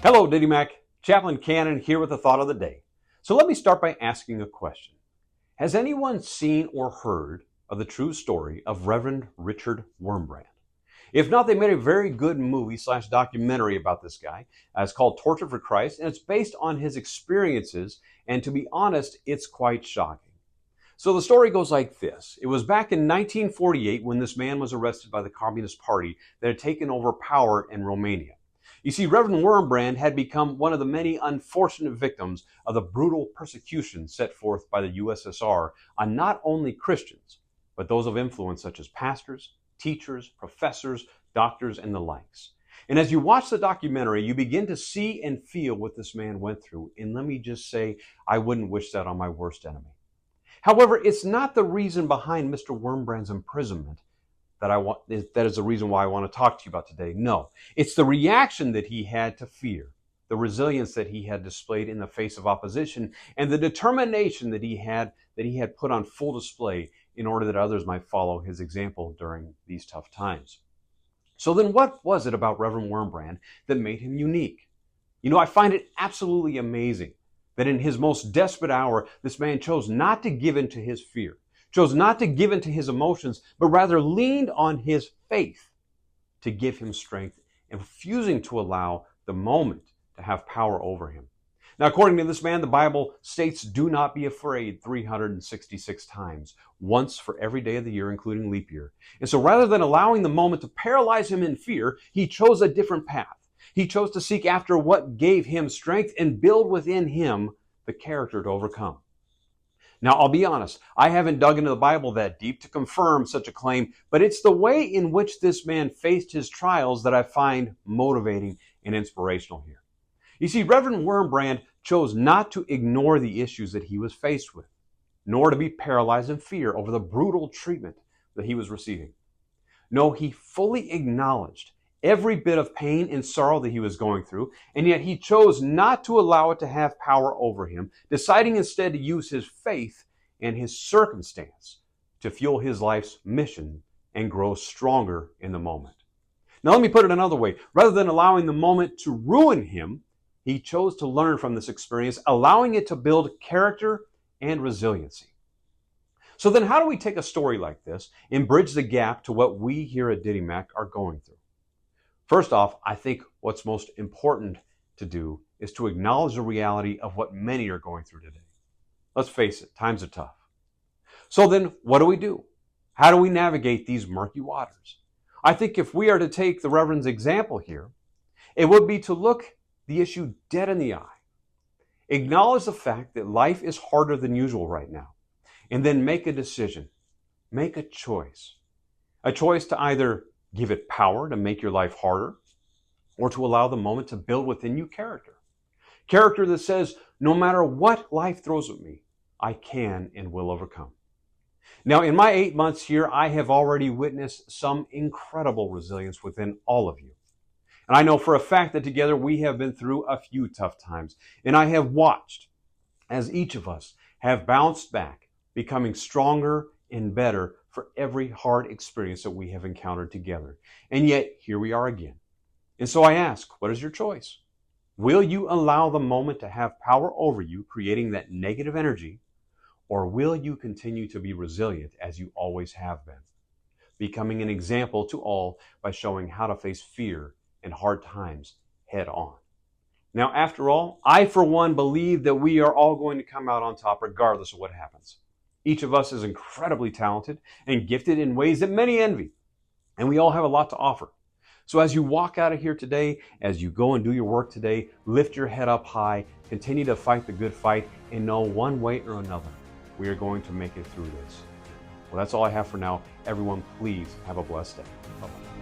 Hello, Diddy Mac. Chaplain Cannon here with the thought of the day. So let me start by asking a question. Has anyone seen or heard of the true story of Reverend Richard Wurmbrand? If not, they made a very good movie/documentary about this guy. It's called Torture for Christ, and it's based on his experiences, and to be honest, it's quite shocking. So the story goes like this. It was back in 1948 when this man was arrested by the Communist Party that had taken over power in Romania. You see, Reverend Wurmbrand had become one of the many unfortunate victims of the brutal persecution set forth by the USSR on not only Christians, but those of influence such as pastors, teachers, professors, doctors, and the likes. And as you watch the documentary, you begin to see and feel what this man went through. And let me just say, I wouldn't wish that on my worst enemy. However, it's not the reason behind Mr. Wurmbrand's imprisonment that is the reason why I want to talk to you about today. No, it's the reaction that he had to fear, the resilience that he had displayed in the face of opposition, and the determination that he had put on full display in order that others might follow his example during these tough times. So then what was it about Reverend Wurmbrand that made him unique? I find it absolutely amazing that in his most desperate hour, this man chose not to give in to his fear, chose not to give in to his emotions, but rather leaned on his faith to give him strength and refusing to allow the moment to have power over him. Now, according to this man, the Bible states, do not be afraid 366 times, once for every day of the year, including leap year. And so rather than allowing the moment to paralyze him in fear, he chose a different path. He chose to seek after what gave him strength and build within him the character to overcome. Now, I'll be honest, I haven't dug into the Bible that deep to confirm such a claim, but it's the way in which this man faced his trials that I find motivating and inspirational here. You see, Reverend Wurmbrand chose not to ignore the issues that he was faced with, nor to be paralyzed in fear over the brutal treatment that he was receiving. No, he fully acknowledged every bit of pain and sorrow that he was going through, and yet he chose not to allow it to have power over him, deciding instead to use his faith and his circumstance to fuel his life's mission and grow stronger in the moment. Now let me put it another way. Rather than allowing the moment to ruin him, he chose to learn from this experience, allowing it to build character and resiliency. So then how do we take a story like this and bridge the gap to what we here at Diddy Mac are going through? First off, I think what's most important to do is to acknowledge the reality of what many are going through today. Let's face it, times are tough. So then what do? How do we navigate these murky waters? I think if we are to take the Reverend's example here, it would be to look the issue dead in the eye, acknowledge the fact that life is harder than usual right now, and then make a decision, make a choice to either give it power to make your life harder, or to allow the moment to build within you character. Character that says, no matter what life throws at me, I can and will overcome. Now, in my 8 months here, I have already witnessed some incredible resilience within all of you. And I know for a fact that together we have been through a few tough times. And I have watched as each of us have bounced back, becoming stronger and better for every hard experience that we have encountered together. And yet, here we are again. And so I ask, what is your choice? Will you allow the moment to have power over you, creating that negative energy, or will you continue to be resilient as you always have been, becoming an example to all by showing how to face fear and hard times head on? Now, after all, I for one believe that we are all going to come out on top regardless of what happens. Each of us is incredibly talented and gifted in ways that many envy, and we all have a lot to offer. So as you walk out of here today, as you go and do your work today, lift your head up high, continue to fight the good fight, and know one way or another, we are going to make it through this. Well, that's all I have for now. Everyone, please have a blessed day. Bye-bye.